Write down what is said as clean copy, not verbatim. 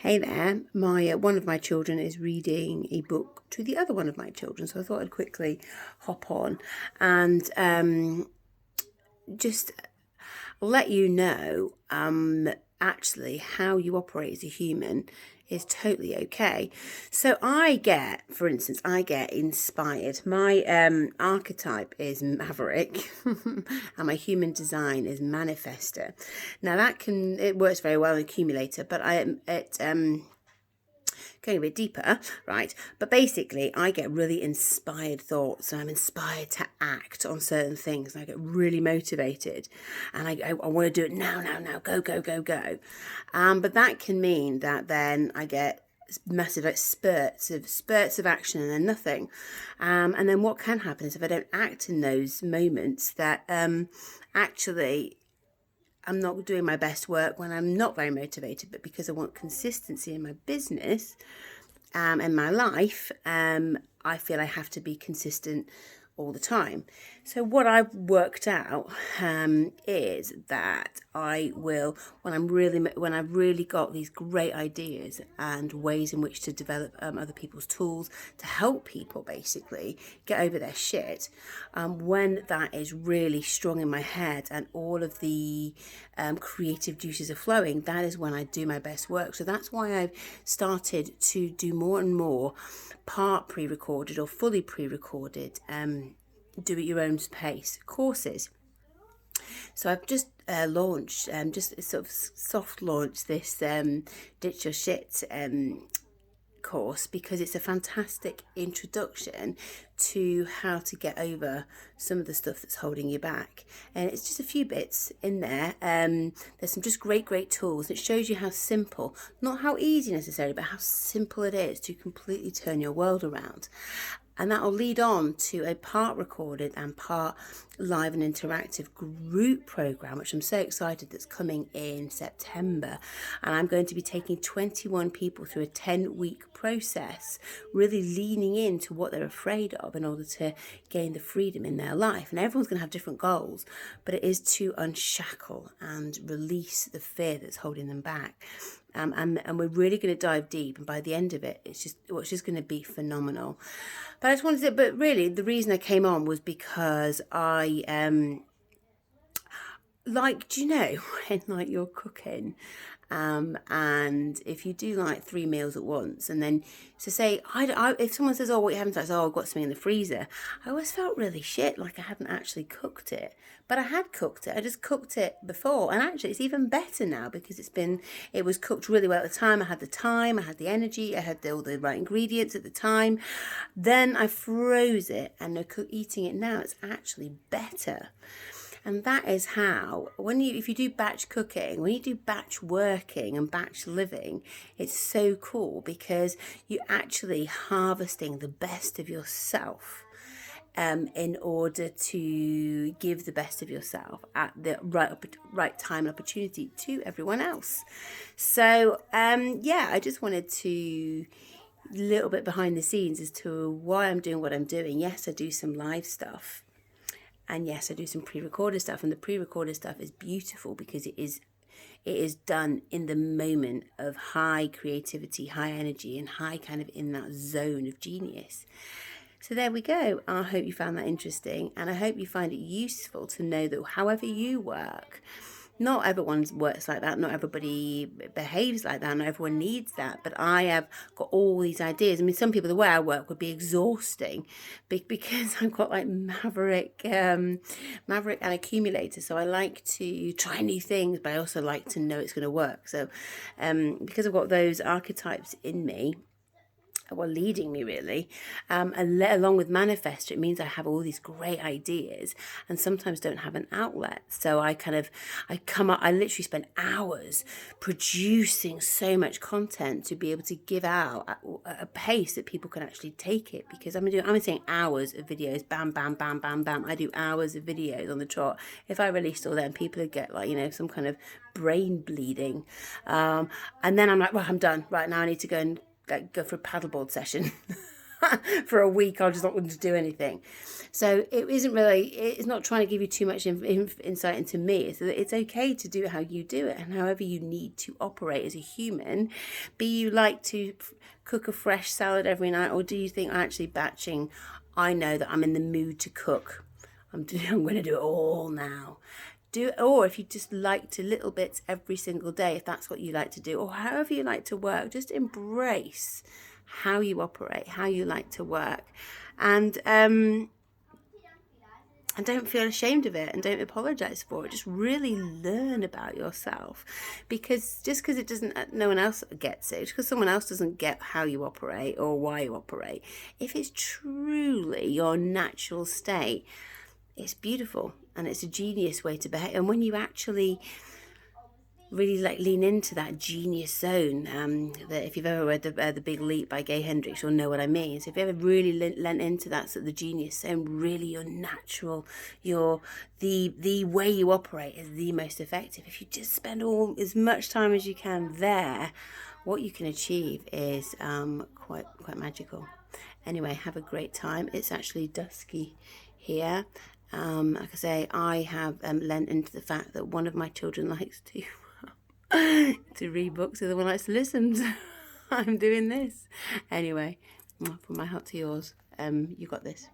Hey there, my one of my children is reading a book to the other one of my children, so I thought I'd quickly hop on and just let you know actually how you operate as a human is totally okay. So for instance, I get inspired. My archetype is Maverick, and my human design is Manifester. Now it works very well in Accumulator, but going a bit deeper, right? But basically, I get really inspired thoughts, and I'm inspired to act on certain things. And I get really motivated, and I want to do it now, go, go, go, go. But that can mean that then I get massive spurts of action and then nothing. And then what can happen is if I don't act in those moments, that actually I'm not doing my best work when I'm not very motivated, but because I want consistency in my business, in my life, I feel I have to be consistent all the time. So what I've worked out is that I will, when I've really got these great ideas and ways in which to develop other people's tools to help people basically get over their shit, when that is really strong in my head and all of the creative juices are flowing, that is when I do my best work. So that's why I've started to do more and more part pre-recorded or fully pre-recorded do at your own pace courses. So I've just launched, just sort of soft launched this Ditch Your Shit course, because it's a fantastic introduction to how to get over some of the stuff that's holding you back. And it's just a few bits in there. There's some just great tools. It shows you how simple, not how easy necessarily, but how simple it is to completely turn your world around. And that will lead on to a part recorded and part live and interactive group program, which I'm so excited, that's coming in September. And I'm going to be taking 21 people through a 10-week process, really leaning into what they're afraid of in order to gain the freedom in their life. And everyone's going to have different goals, but it is to unshackle and release the fear that's holding them back. And we're really going to dive deep, and by the end of it, it's just going to be phenomenal. But I just wanted to, but really the reason I came on was because I do you know when like you're cooking, and if you do like 3 meals at once, and then so say if someone says, oh, what you haven't done, oh, I've got something in the freezer, I always felt really shit, like I hadn't actually cooked it. But I had cooked it. I just cooked it before, and actually it's even better now because it was cooked really well at the time. I had the time, I had the energy, I had all the right ingredients at the time. Then I froze it, and eating it now, it's actually better. And that is how, if you do batch cooking, when you do batch working and batch living, it's so cool because you're actually harvesting the best of yourself. In order to give the best of yourself at the right time and opportunity to everyone else. So I just wanted to little bit behind the scenes as to why I'm doing what I'm doing. Yes, I do some live stuff, and yes, I do some pre-recorded stuff, and the pre-recorded stuff is beautiful because it is done in the moment of high creativity, high energy, and high kind of in that zone of genius. So there we go. I hope you found that interesting, and I hope you find it useful to know that however you work, not everyone works like that, not everybody behaves like that, not everyone needs that, but I have got all these ideas. I mean, some people, the way I work would be exhausting because I've got like Maverick and Accumulator, so I like to try new things, but I also like to know it's going to work. So because I've got those archetypes in me, leading me really, and along with Manifester, it means I have all these great ideas and sometimes don't have an outlet. So I literally spend hours producing so much content to be able to give out at a pace that people can actually take it, because I'm saying hours of videos, bam, bam, bam, bam, bam. I do hours of videos on the trot. If I released all them, people would get some kind of brain bleeding, and then I'm like, well, I'm done right now, I need to go for a paddleboard session. for a week. I'll just not want to do anything. So it isn't really, it's not trying to give you too much insight into me. It's that it's okay to do it how you do it and however you need to operate as a human. Be you like to cook a fresh salad every night, or do you think actually batching, I know that I'm in the mood to cook. I'm going to do it all now. Do, or if you just like to little bits every single day, if that's what you like to do, or however you like to work, just embrace how you operate, how you like to work, and don't feel ashamed of it and don't apologize for it. Just really learn about yourself, because just because it doesn't, no one else gets it, just because someone else doesn't get how you operate or why you operate, if it's truly your natural state, it's beautiful and it's a genius way to behave. And when you actually really like lean into that genius zone, that if you've ever read the Big Leap by Gay Hendricks, you'll know what I mean. So if you ever really lent into that, so the genius zone, really your natural, your the way you operate is the most effective. If you just spend all as much time as you can there, what you can achieve is quite magical. Anyway, have a great time. It's actually dusky here. Like I say, I have lent into the fact that one of my children likes to read books, the other one likes to listen. So I'm doing this. Anyway, from my heart to yours, you got this.